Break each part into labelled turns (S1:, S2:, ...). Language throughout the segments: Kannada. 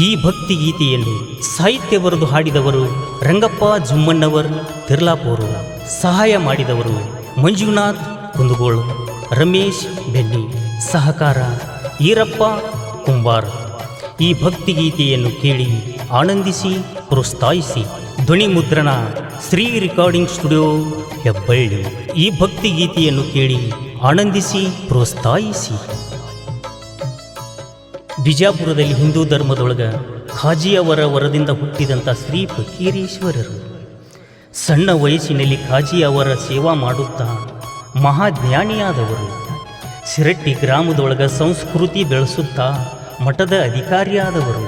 S1: ಈ ಭಕ್ತಿಗೀತೆಯನ್ನು ಸಾಹಿತ್ಯ ಬರೆದು ಹಾಡಿದವರು ರಂಗಪ್ಪ ಜುಮ್ಮಣ್ಣವರ್ ತಿರ್ಲಾಪೂರು. ಸಹಾಯ ಮಾಡಿದವರು ಮಂಜುನಾಥ್ ಕುಂದಗೋಳು, ರಮೇಶ್ ಬೆನ್ನಿ. ಸಹಕಾರ ಈರಪ್ಪ ಕುಂಬಾರ್. ಈ ಭಕ್ತಿಗೀತೆಯನ್ನು ಕೇಳಿ ಆನಂದಿಸಿ ಪ್ರೋತ್ಸಾಹಿಸಿ. ಧ್ವನಿ ಮುದ್ರಣ ಶ್ರೀ ರೆಕಾರ್ಡಿಂಗ್ ಸ್ಟುಡಿಯೋ ಹೆಬ್ಬಳ್ಳಿ. ಈ ಭಕ್ತಿಗೀತೆಯನ್ನು ಕೇಳಿ ಆನಂದಿಸಿ ಪ್ರೋತ್ಸಾಹಿಸಿ. ಬಿಜಾಪುರದಲ್ಲಿ ಹಿಂದೂ ಧರ್ಮದೊಳಗ ಖಾಜಿಯವರ ವರದಿಂದ ಹುಟ್ಟಿದಂಥ ಶ್ರೀ ಫಕೀರೇಶ್ವರರು ಸಣ್ಣ ವಯಸ್ಸಿನಲ್ಲಿ ಖಾಜಿಯವರ ಸೇವಾ ಮಾಡುತ್ತಾ ಮಹಾಜ್ಞಾನಿಯಾದವರು. ಸಿರಟ್ಟಿ ಗ್ರಾಮದೊಳಗ ಸಂಸ್ಕೃತಿ ಬೆಳೆಸುತ್ತಾ ಮಠದ ಅಧಿಕಾರಿಯಾದವರು.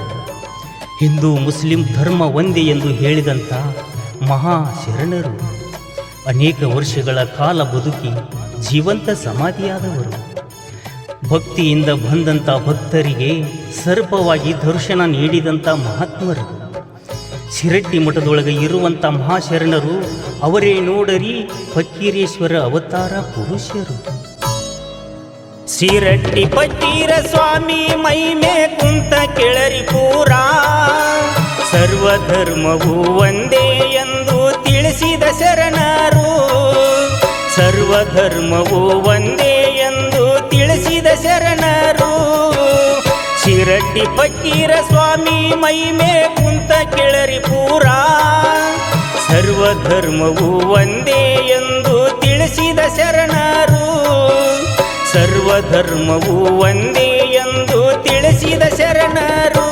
S1: ಹಿಂದೂ ಮುಸ್ಲಿಂ ಧರ್ಮ ಒಂದೇ ಎಂದು ಹೇಳಿದಂಥ ಮಹಾಶರಣರು. ಅನೇಕ ವರ್ಷಗಳ ಕಾಲ ಬದುಕಿ ಜೀವಂತ ಸಮಾಧಿಯಾದವರು. ಭಕ್ತಿಯಿಂದ ಬಂದಂಥ ಭಕ್ತರಿಗೆ ಸರ್ಪವಾಗಿ ದರ್ಶನ ನೀಡಿದಂಥ ಮಹಾತ್ಮರು. ಶಿರಟ್ಟಿ ಮಠದೊಳಗೆ ಇರುವಂಥ ಮಹಾಶರಣರು ಅವರೇ ನೋಡರಿ ಫಕೀರೇಶ್ವರ ಅವತಾರ ಪುರುಷರು. ಶಿರಟ್ಟಿ ಫಕೀರ ಸ್ವಾಮಿ ಮೈಮೆ ಕುಂತ ಕೆಳರಿ ಪೂರ, ಸರ್ವಧರ್ಮವು ಒಂದೇ ಎಂದು ತಿಳಿಸಿದ ಶರಣರು. ಸರ್ವಧರ್ಮವು ಒಂದೇ ಎಂದು ತಿಳಿಸಿದ ಶರಣರು. ಶಿರಟ್ಟಿ ಫಕೀರ ಸ್ವಾಮಿ ಮೈಮೆ ಕುಂತ ಕೆಳರಿ ಪೂರ, ಸರ್ವಧರ್ಮವು ಒಂದೇ ಎಂದು ತಿಳಿಸಿದ ಶರಣರು. ಸರ್ವಧರ್ಮವು ಒಂದೇ ಎಂದು ತಿಳಿಸಿದ ಶರಣರು.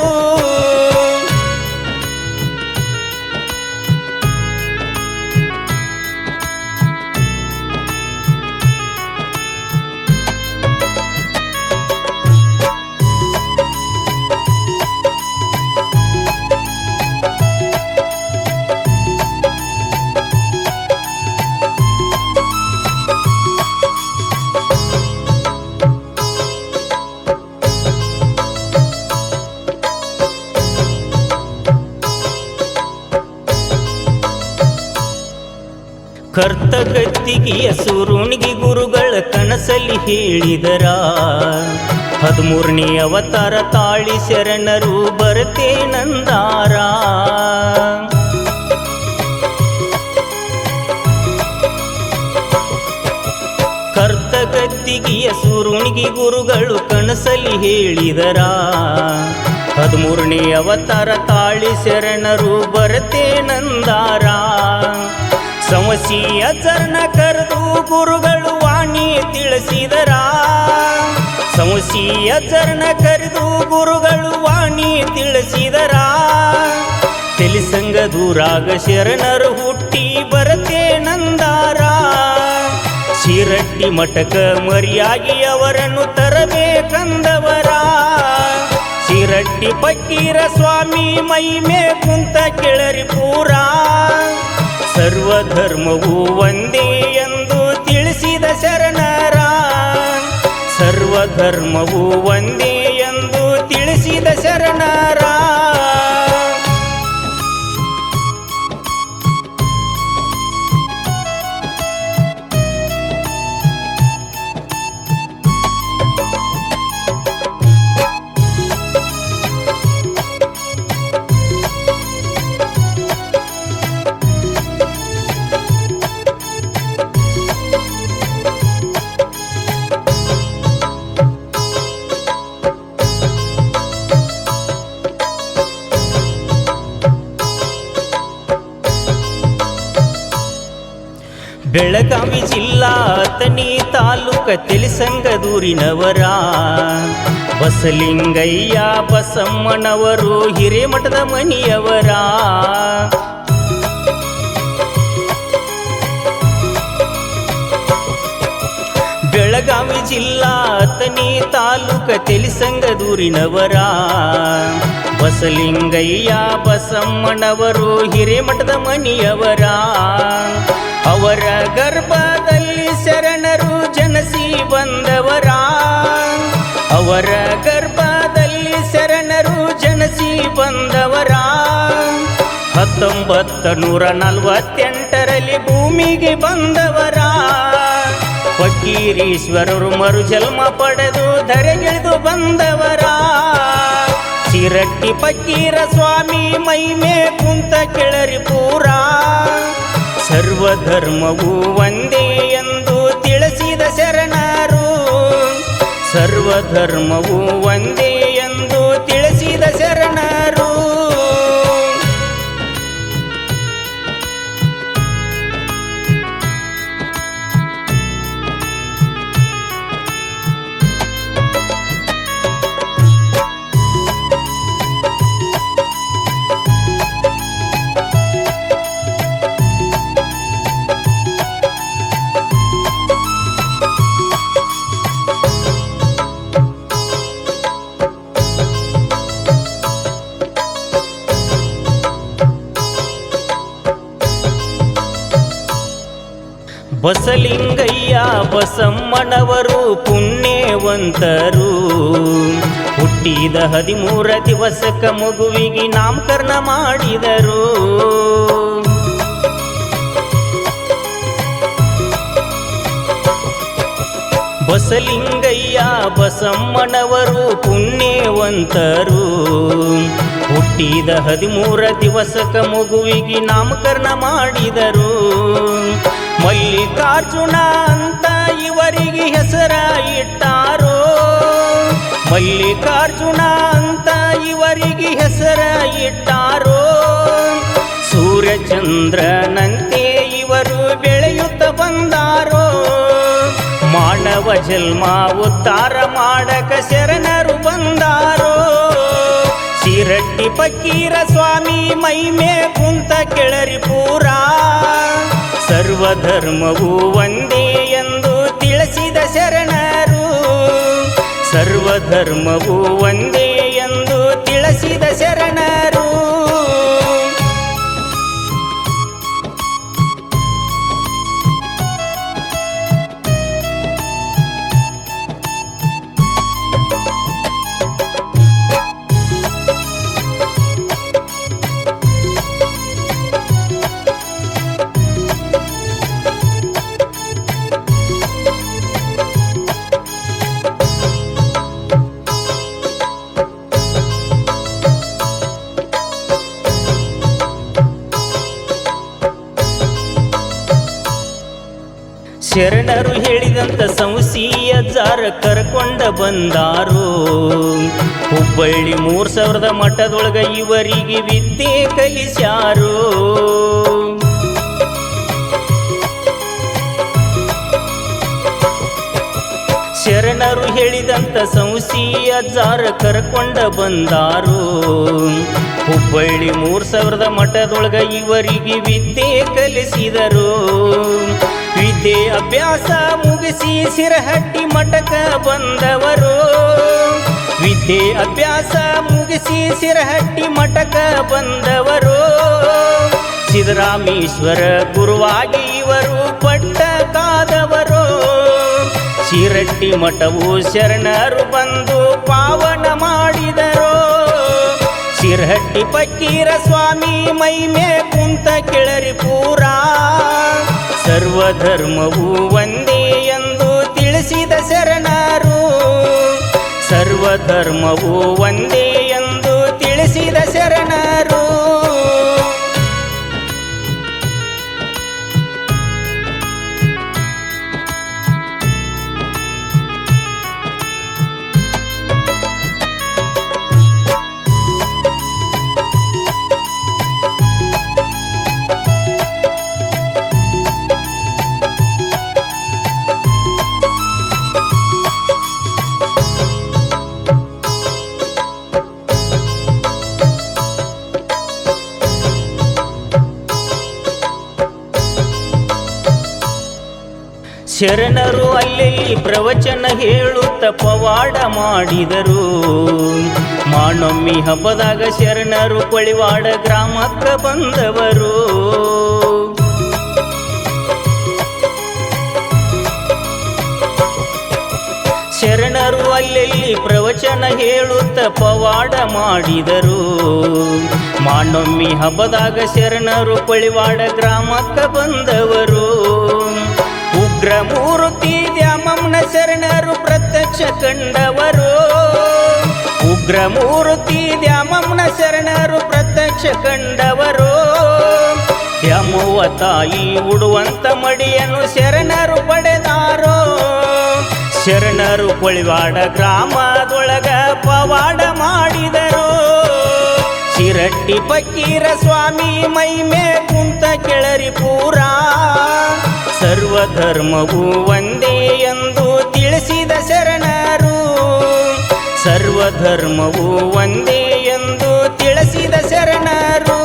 S1: ಕರ್ತಗತ್ತಿಗೆಯ ಸುರುಣಿಗೆ ಗುರುಗಳ ಕನಸಲ್ಲಿ ಹೇಳಿದರ, 13ನೇ ಅವತಾರ ತಾಳಿ ಶರಣರು ಬರ್ತೇನಂದಾರ. ಕರ್ತಗತ್ತಿಗೆಯ ಸುರುಣಿಗೆ ಗುರುಗಳು ಕನಸಲ್ಲಿ ಹೇಳಿದರ, 13ನೇ ಅವತಾರ ತಾಳಿ ಶರಣರು ಬರ್ತೇನಂದಾರ. ಸಮಸಿಯ ಚರಣ ಕರೆದು ಗುರುಗಳು ವಾಣಿ ತಿಳಿಸಿದರ, ಸಮಸಿಯ ಚರಣ ಕರೆದು ಗುರುಗಳು ವಾಣಿ ತಿಳಿಸಿದರ. ತಿಳಿಸಂಗದೂರಾಗ ಶರಣರು ಹುಟ್ಟಿ ಬರ್ತೇನಂದಾರ. ಶಿರಟ್ಟಿ ಮಠಕ ಮರಿಯಾಗಿ ಅವರನ್ನು ತರಬೇಕಂದವರ. ಶಿರಟ್ಟಿ ಫಕೀರ ಸ್ವಾಮಿ ಮೈಮೆ ಕುಂತ ಕೆಳರಿ ಪೂರ, ಸರ್ವಧರ್ಮವು ಒಂದೇ ಎಂದು ತಿಳಿಸಿದ ಶರಣರ. ಸರ್ವಧರ್ಮವು ಒಂದೇ ಎಂದು ತಿಳಿಸಿದ ಶರಣರ. ಬೆಳಗಾವಿ ಜಿಲ್ಲಾ ಅಥಣಿ ತಾಲೂಕ ತಿಳಿಸಂಗದೂರಿನವರ. ಬಸಲಿಂಗಯ್ಯ ಬಸಮ್ಮನವರು ಹಿರೇಮಠದ ಮನಿಯವರ. ಬೆಳಗಾವಿ ಜಿಲ್ಲಾ ಅಥಣಿ ತಾಲೂಕ ತಿಳಿಸಂಗದೂರಿನವರ. ಬಸಲಿಂಗಯ್ಯ ಬಸಮ್ಮನವರು ಹಿರೇಮಠದ ಮನಿಯವರ. ಅವರ ಗರ್ಭದಲ್ಲಿ ಶರಣರು ಜನಸಿ ಬಂದವರ. ಅವರ ಗರ್ಭದಲ್ಲಿ ಶರಣರು ಜನಸಿ ಬಂದವರ. 1948ರಲ್ಲಿ ಭೂಮಿಗೆ ಬಂದವರ. ಫಕೀರೇಶ್ವರರು ಮರುಜನ್ಮ ಪಡೆದು ಧರೆಗಿಳಿದು ಬಂದವರ. ಶಿರಟ್ಟಿ ಫಕೀರ ಸ್ವಾಮಿ ಮೈಮೆ ಕುಂತ ಕೆಳರಿ ಪೂರ ಸರ್ವಧರ್ಮವು ಒಂದೇ ಎಂದು ತಿಳಿಸಿದ ಶರಣರು ಸರ್ವಧರ್ಮವು ಒಂದೇ ಎಂದು ತಿಳಿಸಿದ ಶರಣರು ಬಸಲಿಂಗಯ್ಯ ಬಸಮ್ಮನವರು ಪುಣ್ಯವಂತರು ಹುಟ್ಟಿದ 13 ದಿವಸಕ್ಕ ಮಗುವಿಗೆ ನಾಮಕರಣ ಮಾಡಿದರು ಬಸಲಿಂಗಯ್ಯ ಬಸಮ್ಮನವರು ಪುಣ್ಯವಂತರು ಹುಟ್ಟಿದ 13 ದಿವಸಕ್ಕ ಮಗುವಿಗೆ ನಾಮಕರಣ ಮಾಡಿದರು ಮಲ್ಲಿಕಾರ್ಜುನ ಅಂತ ಇವರಿಗೆ ಹೆಸರ ಇಟ್ಟಾರೋ ಮಲ್ಲಿಕಾರ್ಜುನ ಅಂತ ಇವರಿಗೆ ಹೆಸರ ಇಟ್ಟಾರೋ ಸೂರ್ಯಚಂದ್ರನಂತೆ ಇವರು ಬೆಳೆಯುತ್ತ ಬಂದಾರೋ ಮಾನವ ಜನ್ಮ ಉದ್ಧಾರ ಮಾಡಕ ಶರಣರು ಬಂದಾರೋ ಶಿರಟ್ಟಿ ಫಕೀರ ಸ್ವಾಮಿ ಮೈಮೆ ಕುಂತ ಕೆಳರಿ ಪೂರ ಸರ್ವಧರ್ಮವು ಒಂದೇ ಎಂದು ತಿಳಿಸಿದ ಶರಣರು ಸರ್ವಧರ್ಮವು ಒಂದೇ ಎಂದು ತಿಳಿಸಿದ ಶರಣರು ಶರಣರು ಹೇಳಿದಂತ ಸಂಸೀಯ ಜಾರ ಕರ್ಕೊಂಡ ಬಂದಾರು ಹುಬ್ಬಳ್ಳಿ 3000 ಮಠದೊಳಗ ಇವರಿಗೆ ವಿದ್ಯೆ ಕಲಿಸ್ಯಾರು ಶರಣರು ಹೇಳಿದಂತ ಸಂಸೀಯ ಜಾರ ಕರ್ಕೊಂಡ ಬಂದಾರು ಹುಬ್ಬಳ್ಳಿ 3000 ಮಠದೊಳಗ ಇವರಿಗೆ ವಿದ್ಯೆ ಕಲಿಸಿದರು ವಿದ್ಯೆ ಅಭ್ಯಾಸ ಮುಗಿಸಿ ಸಿರಹಟ್ಟಿ ಮಠಕ ಬಂದವರು ವಿದ್ಯೆ ಅಭ್ಯಾಸ ಮುಗಿಸಿ ಸಿರಹಟ್ಟಿ ಮಠಕ ಬಂದವರು ಸಿದ್ದರಾಮೇಶ್ವರ ಗುರುವಾಗಿ ಇವರು ಪಟ್ಟ ಕಾದವರು ಶಿರಟ್ಟಿ ಮಠವು ಶರಣರು ಬಂದು ಪಾವನ ಮಾಡಿದರು ಶಿರಹಟ್ಟಿ ಫಕೀರ ಸ್ವಾಮಿ ಮೈಮೆ ಕುಂತ ಕೆಳರಿ ಪೂರ ಸರ್ವಧರ್ಮವು ಒಂದೇ ಎಂದು ತಿಳಿಸಿದ ಶರಣರು ಸರ್ವಧರ್ಮವು ಒಂದೇ ಎಂದು ತಿಳಿಸಿದ ಶರಣರು ಶರಣರು ಅಲ್ಲೆಲ್ಲಿ ಪ್ರವಚನ ಹೇಳುತ್ತ ಪವಾಡ ಮಾಡಿದರು ಮಾನೊಮ್ಮಿ ಹಬ್ಬದಾಗ ಶರಣರು ಕೊಳಿವಾಡ ಗ್ರಾಮಕ್ಕ ಬಂದವರು ಶರಣರು ಅಲ್ಲೆಲ್ಲಿ ಪ್ರವಚನ ಹೇಳುತ್ತ ಪವಾಡ ಮಾಡಿದರು ಮಾನೊಮ್ಮಿ ಹಬ್ಬದಾಗ ಶರಣರು ಕೊಳಿವಾಡ ಗ್ರಾಮಕ್ಕ ಬಂದವರು ಉಗ್ರಮೂರ್ತಿ ದ್ಯಾಮಮ್ಮನ ಶರಣರು ಪ್ರತ್ಯಕ್ಷ ಕಂಡವರು ಉಗ್ರಮೂರ್ತಿ ದ್ಯಾಮಮ್ಮನ ಶರಣರು ಪ್ರತ್ಯಕ್ಷ ಕಂಡವರು. ದ್ಯಾಮವ್ವ ತಾಯಿ ಉಡುವಂತ ಮಡಿಯನ್ನು ಶರಣರು ಪಡೆದಾರೋ. ಶರಣರು ಕೊಳಿವಾಡ ಗ್ರಾಮದೊಳಗ ಪವಾಡ ಮಾಡಿದರು. ಶಿರಟ್ಟಿ ಫಕೀರ ಸ್ವಾಮಿ ಮೈಮೆ ಕುಂತ ಕೆಳರಿ ಪೂರ. ಸರ್ವಧರ್ಮವು ಒಂದೇ ಎಂದು ತಿಳಿಸಿದ ಶರಣರು. ಸರ್ವಧರ್ಮವು ಒಂದೇ ಎಂದು ತಿಳಿಸಿದ ಶರಣರು.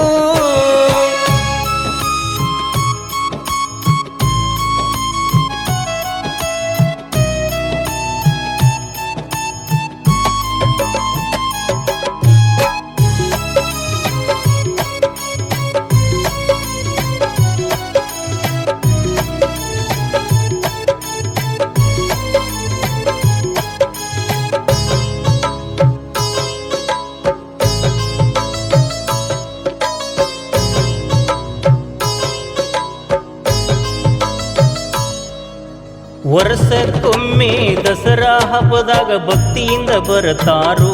S1: ವರ್ಷಕ್ಕೊಮ್ಮೆ ದಸರಾ ಹಬ್ಬದಾಗ ಭಕ್ತಿಯಿಂದ ಬರುತ್ತಾರೋ.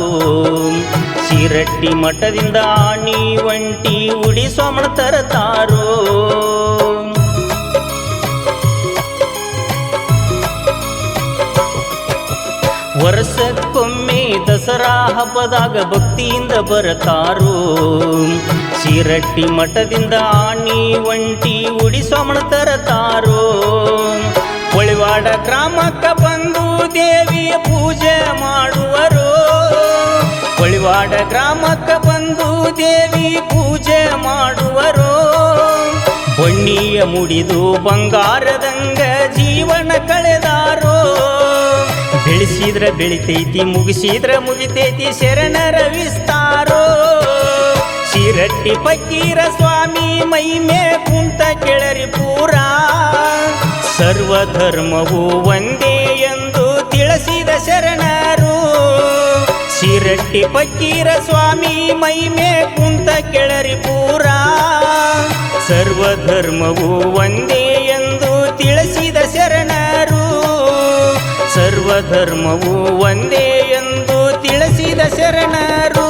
S1: ಶಿರಟ್ಟಿ ಮಠದಿಂದ ಆಣಿ ಒಂಟಿ ಉಡಿ ಸ್ವಾಮಣ ತರತಾರೋ. ವರ್ಷಕ್ಕೊಮ್ಮೆ ದಸರಾ ಹಬ್ಬದಾಗ ಭಕ್ತಿಯಿಂದ ಬರುತ್ತಾರೋ. ಶಿರಟ್ಟಿ ಮಠದಿಂದ ಆಣಿ ಒಂಟಿ ಉಡಿ ಸ್ವಾಮಣ ತರತಾರೋ. ಕೊಳಿವಾಡ ಗ್ರಾಮಕ್ಕ ಬಂದು ದೇವಿಯ ಪೂಜೆ ಮಾಡುವರು. ಕೊಳಿವಾಡ ಗ್ರಾಮಕ್ಕ ಬಂದು ದೇವಿ ಪೂಜೆ ಮಾಡುವರು. ಬಣ್ಣಿಯ ಮುಡಿದು ಬಂಗಾರದಂಗ ಜೀವನ ಕಳೆದಾರೋ. ಬೆಳೆಸಿದ್ರ ಬೆಳಿತೈತಿ ಮುಗಿಸಿದ್ರ ಮುಗಿತೈತಿ ಶರಣರ ವಿಸ್ತಾರೋ. ಶಿರಟ್ಟಿ ಫಕೀರ ಸ್ವಾಮಿ ಮೈಮೆ ಕುಂತ ಕೆಳರಿ ಪೂರ. ಸರ್ವಧರ್ಮವು ಒಂದೇ ಎಂದು ತಿಳಿಸಿದ ಶರಣರು. ಶಿರಟ್ಟಿ ಫಕೀರ ಸ್ವಾಮಿ ಮೈಮೆ ಕುಂತ ಕೆಳರಿ ಪೂರ. ಸರ್ವಧರ್ಮವು ಒಂದೇ ಎಂದು ತಿಳಿಸಿದ ಶರಣರು. ಸರ್ವಧರ್ಮವು ಒಂದೇ ಎಂದು ತಿಳಿಸಿದ ಶರಣರು.